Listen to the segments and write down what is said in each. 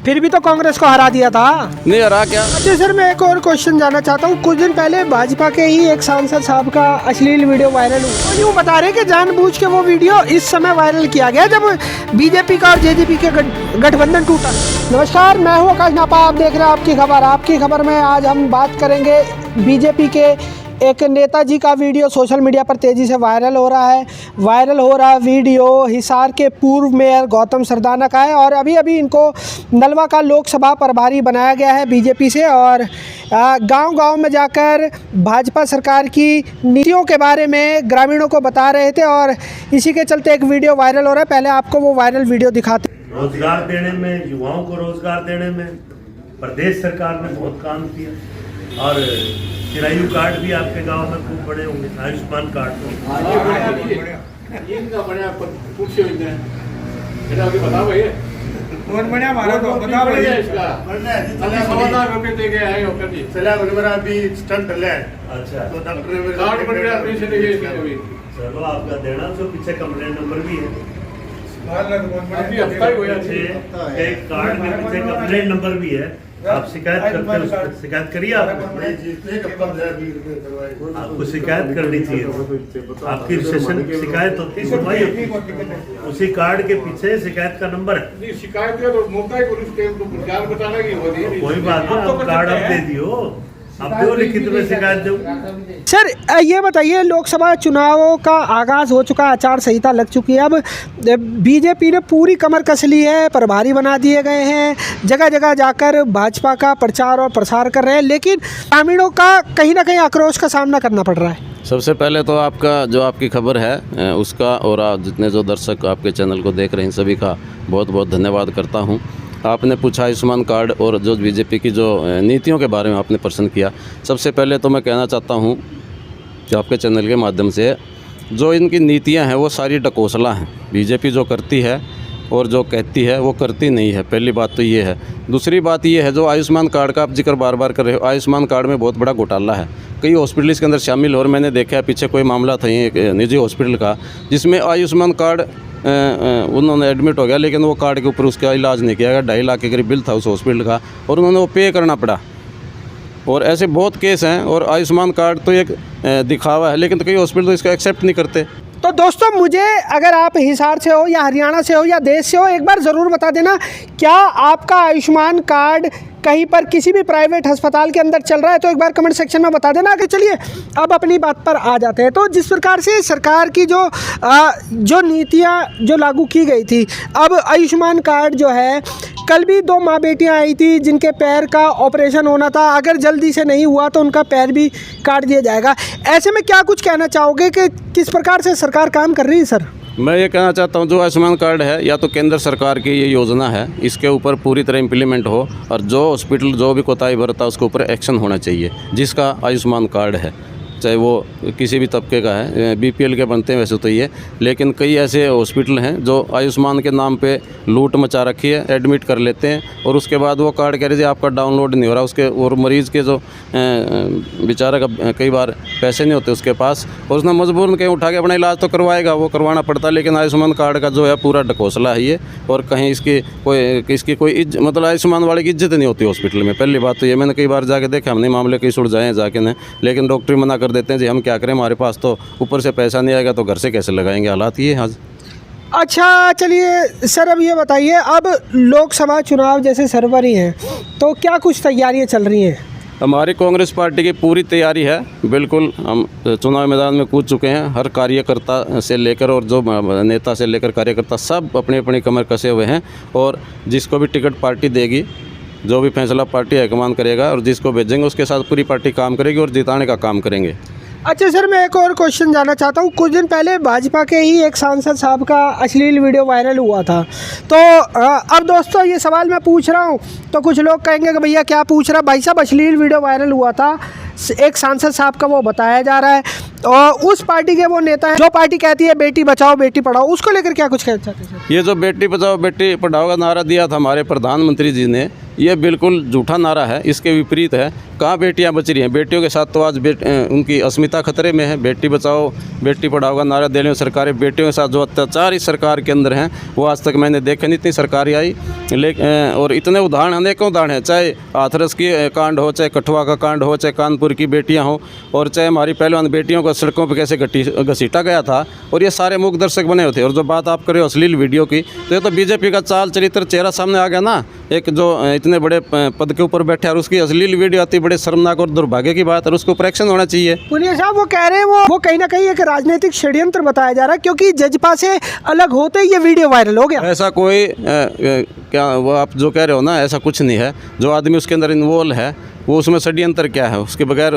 फिर भी तो कांग्रेस को हरा दिया था। नहीं हरा क्या। अच्छा सर, मैं एक और क्वेश्चन जानना चाहता हूँ। कुछ दिन पहले भाजपा के ही एक सांसद साहब का अश्लील वीडियो वायरल हुआ। तो यूँ बता रहे कि जानबूझ के वो वीडियो इस समय वायरल किया गया जब बीजेपी का और जेजेपी के गठबंधन टूटा। नमस्कार, मैं हूँ आकाश नापा, आप देख रहे हैं आपकी खबर। आपकी खबर में आज हम बात करेंगे बीजेपी के एक नेताजी का वीडियो सोशल मीडिया पर तेज़ी से वायरल हो रहा है। वायरल हो रहा वीडियो हिसार के पूर्व मेयर गौतम सरदाना का है और अभी अभी इनको नलवा का लोकसभा प्रभारी बनाया गया है बीजेपी से। और गांव-गांव में जाकर भाजपा सरकार की नीतियों के बारे में ग्रामीणों को बता रहे थे और इसी के चलते एक वीडियो वायरल हो रहा है। पहले आपको वो वायरल वीडियो दिखाते। रोजगार देने में, युवाओं को रोजगार देने में प्रदेश सरकार ने बहुत काम किया और चिरायु कार्ड भी आपके गांव में खूब बड़े होंगे, आयुष्मान कार्ड तो इनका बढ़िया कुछ बताओ भैया कौन बढ़िया हमारा तो बता भैया इसका 1,000 रुपए दे गए हैं होकर जी चला मेरा अभी स्टंट ले। अच्छा, तो डॉक्टर ने कार्ड बन गया पैसे दे गए। चलो आपका देना, तो पीछे कंप्लेंट नंबर भी है। अभी हफ्ता ही हुआ एक कार्ड के पीछे कंप्लेंट नंबर भी है। आप शिकायत करते हैं, शिकायत करिए। आपको शिकायत करनी चाहिए, आपकी सेशन शिकायत होती है, सुनवाई होती है। उसी कार्ड के पीछे शिकायत का नंबर है। शिकायत का तो मौका ही पुलिस के जान बताना की हो रही। कोई बात नहीं, आप कार्ड आप दे दियो, आप दो लिखित में शिकायत दो। सर ये बताइए, लोकसभा चुनावों का आगाज़ हो चुका है, आचार संहिता लग चुकी है। अब बीजेपी ने पूरी कमर कस ली है, प्रभारी बना दिए गए हैं, जगह जगह जाकर भाजपा का प्रचार और प्रसार कर रहे हैं, लेकिन ग्रामीणों का कहीं ना कहीं आक्रोश का सामना करना पड़ रहा है। सबसे पहले तो आपका जो आपकी खबर है उसका और आप जितने जो दर्शक आपके चैनल को देख रहे हैं सभी का बहुत बहुत धन्यवाद करता हूं। आपने पूछा आयुष्मान कार्ड और जो बीजेपी की जो नीतियों के बारे में आपने प्रश्न किया। सबसे पहले तो मैं कहना चाहता हूं कि आपके चैनल के माध्यम से जो इनकी नीतियां हैं वो सारी ढकोसला हैं। बीजेपी जो करती है और जो कहती है वो करती नहीं है, पहली बात तो ये है। दूसरी बात ये है, जो आयुष्मान कार्ड का आप जिक्र बार बार कर रहे हो, आयुष्मान कार्ड में बहुत बड़ा घोटाला है। कई हॉस्पिटल इसके अंदर शामिल और मैंने देखा है पीछे कोई मामला था एक निजी हॉस्पिटल का जिसमें आयुष्मान कार्ड उन्होंने एडमिट हो गया, लेकिन वो कार्ड के ऊपर उसका इलाज नहीं किया गया। 2.5 लाख के करीब बिल था उस हॉस्पिटल का और उन्होंने वो पे करना पड़ा। और ऐसे बहुत केस हैं। और आयुष्मान कार्ड तो एक दिखावा है, लेकिन कई हॉस्पिटल तो इसका एक्सेप्ट नहीं करते। तो दोस्तों, मुझे अगर आप हिसार से हो या हरियाणा से हो या देश से हो, एक बार ज़रूर बता देना, क्या आपका आयुष्मान कार्ड कहीं पर किसी भी प्राइवेट अस्पताल के अंदर चल रहा है? तो एक बार कमेंट सेक्शन में बता देना। कि चलिए अब अपनी बात पर आ जाते हैं। तो जिस प्रकार से सरकार की जो नीतियाँ जो लागू की गई थी, अब आयुष्मान कार्ड जो है, कल भी 2 माँ बेटियाँ आई थी जिनके पैर का ऑपरेशन होना था, अगर जल्दी से नहीं हुआ तो उनका पैर भी काट दिया जाएगा। ऐसे में क्या कुछ कहना चाहोगे कि किस प्रकार से सरकार काम कर रही है? सर मैं ये कहना चाहता हूँ, जो आयुष्मान कार्ड है या तो केंद्र सरकार की ये योजना है, इसके ऊपर पूरी तरह इम्प्लीमेंट हो और जो हॉस्पिटल जो भी कोताही बरता है उसके ऊपर एक्शन होना चाहिए। जिसका आयुष्मान कार्ड है, चाहे वो किसी भी तबके का है, बीपीएल के बनते हैं वैसे तो ये, लेकिन कई ऐसे हॉस्पिटल हैं जो आयुष्मान के नाम पे लूट मचा रखी है, एडमिट कर लेते हैं और उसके बाद वो कार्ड कह रहे थे आपका डाउनलोड नहीं हो रहा उसके, और मरीज़ के जो बेचारा का कई बार पैसे नहीं होते उसके पास और उसने मजबूरन कहीं उठा के अपना इलाज तो करवाएगा, वो करवाना पड़ता है। लेकिन आयुष्मान कार्ड का जो है पूरा ढकोसला है ये, और कहीं इसकी कोई मतलब आयुष्मान वाले की इज्जत नहीं होती हॉस्पिटल में। पहली बात तो ये, मैंने कई बार जाके देखा, हमने मामले कई सुलझाए हैं जाके ने, लेकिन डॉक्टर मना कर देते हैं जी हम क्या करें, हमारे पास तो ऊपर से पैसा नहीं आएगा तो घर से कैसे लगाएंगे, हालात ये आज। अच्छा चलिए सर, अब ये बताइए, अब लोकसभा चुनाव जैसे सरवरी हैं तो क्या कुछ तैयारियां चल रही हैं? हमारी कांग्रेस पार्टी की पूरी तैयारी है, बिल्कुल हम चुनाव मैदान में कूद चुके हैं। हर कार्यकर्ता से लेकर और जो नेता से लेकर कार्यकर्ता सब अपनी अपनी कमर कसे हुए हैं और जिसको भी टिकट पार्टी देगी, जो भी फैसला पार्टी हाईकमान करेगा और जिसको भेजेंगे उसके साथ पूरी पार्टी काम करेगी और जिताने का काम करेंगे। अच्छा सर, मैं एक और क्वेश्चन जानना चाहता हूँ। कुछ दिन पहले भाजपा के ही एक सांसद साहब का अश्लील वीडियो वायरल हुआ था। तो अब दोस्तों ये सवाल मैं पूछ रहा हूँ तो कुछ लोग कहेंगे कि भैया क्या पूछ रहा, भाई साहब अश्लील वीडियो वायरल हुआ था एक सांसद साहब का, वो बताया जा रहा है और उस पार्टी के वो नेता हैं जो पार्टी कहती है बेटी बचाओ बेटी पढ़ाओ, उसको लेकर क्या कुछ कहना चाहते हैं? ये जो बेटी बचाओ बेटी पढ़ाओ का नारा दिया था हमारे प्रधानमंत्री जी ने, ये बिल्कुल झूठा नारा है। इसके विपरीत है कहाँ बेटियां बच रही हैं? बेटियों के साथ तो आज उनकी अस्मिता खतरे में है। बेटी बचाओ बेटी पढ़ाओ का नारा देने में सरकारें बेटियों के साथ जो अत्याचार इस सरकार के अंदर हैं वो आज तक मैंने देखे नहीं। इतनी सरकारी आई लेकिन और इतने उदाहरण अनेकों उदाहरण हैं, चाहे हाथरस की कांड हो, चाहे कठुआ का कांड हो, चाहे कानपुर की बेटियां हो, और चाहे हमारी पहलवान बेटियों को सड़कों पर कैसे घसीटा गया था, और ये सारे मूक दर्शक बने हुए थे। और जो बात आप कर रहे हो अश्लील वीडियो की, तो ये तो बीजेपी का चाल चरित्र चेहरा सामने आ गया ना। एक जो इतने बड़े पद के ऊपर बैठे और उसकी अश्लील वीडियो आती, बड़े शर्मनाक और दुर्भाग्य की बात है, और उसको ऊपर एक्शन होना चाहिए। पुनिया साहब वो कह रहे हैं वो कहीं ना कहीं एक राजनीतिक षड्यंत्र बताया जा रहा है, क्योंकि जजपा से अलग होते ही ये वीडियो वायरल हो गया। ऐसा कोई क्या वो आप जो कह रहे हो ना, ऐसा कुछ नहीं है। जो आदमी उसके अंदर इन्वॉल्व है वो उसमें षड्यंत्र क्या है, उसके बगैर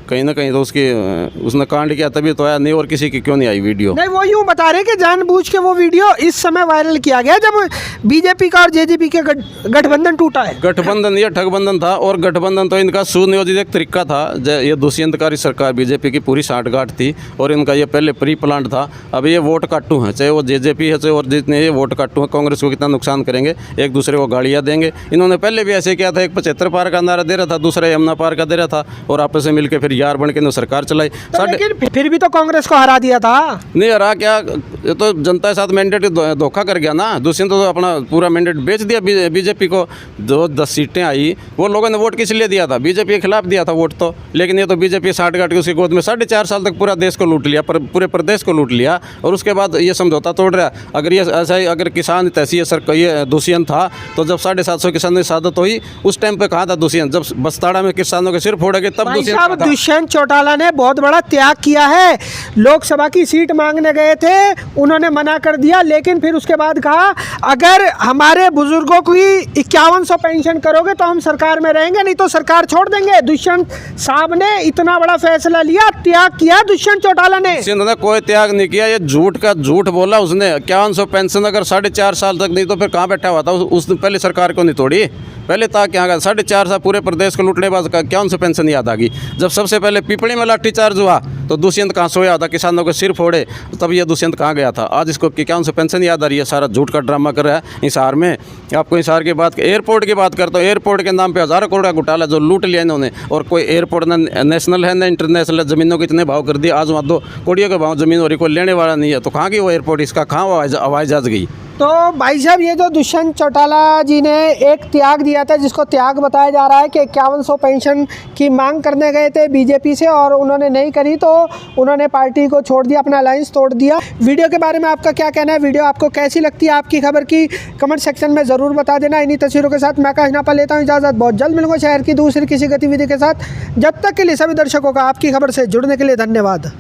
कहीं ना कहीं तो उसने कांड किया तभी तो आया, नहीं और किसी की क्यों नहीं आई वीडियो। नहीं, वो यूँ बता रहे कि जानबूझ के वो वीडियो इस समय वायरल किया गया जब बीजेपी का और जेजेपी के गठबंधन टूटा है। गठबंधन ये ठगबंधन था, और गठबंधन तो इनका सुनियोजित एक तरीका था। ये दुष्यंतकारी सरकार बीजेपी की पूरी साठगांठ थी, और इनका ये पहले प्री प्लान था। अब ये वोट काटू हैं, चाहे वो जेजेपी है चाहे और जितने ये वोट काटू हैं, कांग्रेस को कितना नुकसान करेंगे, एक दूसरे को गालियाँ देंगे। इन्होंने पहले भी ऐसे किया था, एक 75 पार का नारा दे रहा था, दूसरा यमुना पार का दे रहा था, और आपस में मिलकर फिर यार बन के सरकार चलाई। लेकिन फिर भी तो कांग्रेस को हरा दिया था। नहीं हरा क्या, ये तो जनता के साथ मैंडेट धोखा कर गया ना। दुष्यंत तो अपना पूरा मैंडेट बेच दिया बीजेपी को। जो 10 सीटें आई वो लोगों ने वोट किस लिए दिया था? बीजेपी के खिलाफ दिया था वोट तो। लेकिन ये तो बीजेपी साठगांठ के उसकी गोद में 4.5 साल तक पूरा देश को लूट लिया, पूरे प्रदेश को लूट लिया, और उसके बाद ये समझौता तोड़ रहा। अगर ये ऐसा ही अगर किसान तैसी ये दुष्यंत था, तो जब 750 किसान की शहादत हुई उस टाइम पे कहा था दुष्यंत? जब बस्ताड़ा में किसानों के सिर फोड़े गए तब दुष्यंत चौटाला ने बहुत बड़ा त्याग किया है। लोकसभा की सीट मांगने गए थे, उन्होंने मना कर दिया, लेकिन फिर उसके बाद कहा अगर हमारे बुजुर्गों की 5100 पेंशन करोगे तो हम सरकार में रहेंगे, नहीं तो सरकार छोड़ देंगे। दुष्यंत साहब ने इतना बड़ा फैसला लिया, त्याग किया दुष्यंत चौटाला ने। दुष्यंत ने कोई त्याग नहीं किया, ये झूठ का झूठ बोला उसने। 5100 पेंशन अगर 4.5 साल तक नहीं तो फिर कहाँ बैठा हुआ था? उसने पहले सरकार को नहीं तोड़ी, पहले था क्या 4.5 साल पूरे प्रदेश को लूटने के बाद 5100 पेंशन याद आ गई। जब सबसे पहले पिपली में लाठीचार्ज हुआ तो दुष्यंत कहाँ सोया था, किसानों के सिर फोड़े, तब ये दुष्यंत कहाँ गया था? आज इसको 5100 पेंशन याद आ रही है। सारा झूठ का ड्रामा कर रहा है हिसार में। आपको हिसार की बात, एयरपोर्ट की बात करता हूँ। एयरपोर्ट के नाम पे हज़ारों करोड़ का घोटाला जो लूट लिया इन्होंने, और कोई एयरपोर्ट न नेशनल है न इंटरनेशनल है। ज़मीनों के इतने भाव कर दिए, आज वहाँ 2 करोड़ के भाव ज़मीन हो रही, कोई लेने वाला नहीं है। तो कहाँ की वो एयरपोर्ट, इसका कहाँ वो हवाई जहाज गई? तो भाई साहब ये जो दुष्यंत चौटाला जी ने एक त्याग दिया था, जिसको त्याग बताया जा रहा है कि 5100 पेंशन की मांग करने गए थे बीजेपी से और उन्होंने नहीं करी, तो उन्होंने पार्टी को छोड़ दिया, अपना अलायंस तोड़ दिया। वीडियो के बारे में आपका क्या कहना है? वीडियो आपको कैसी लगती है? आपकी खबर की कमेंट सेक्शन में ज़रूर बता देना। इन्हीं तस्वीरों के साथ मैं काश नापा लेता हूँ इजाज़त। बहुत जल्द मिलूंगा शहर की दूसरी किसी गतिविधि के साथ। जब तक के लिए सभी दर्शकों का आपकी खबर से जुड़ने के लिए धन्यवाद।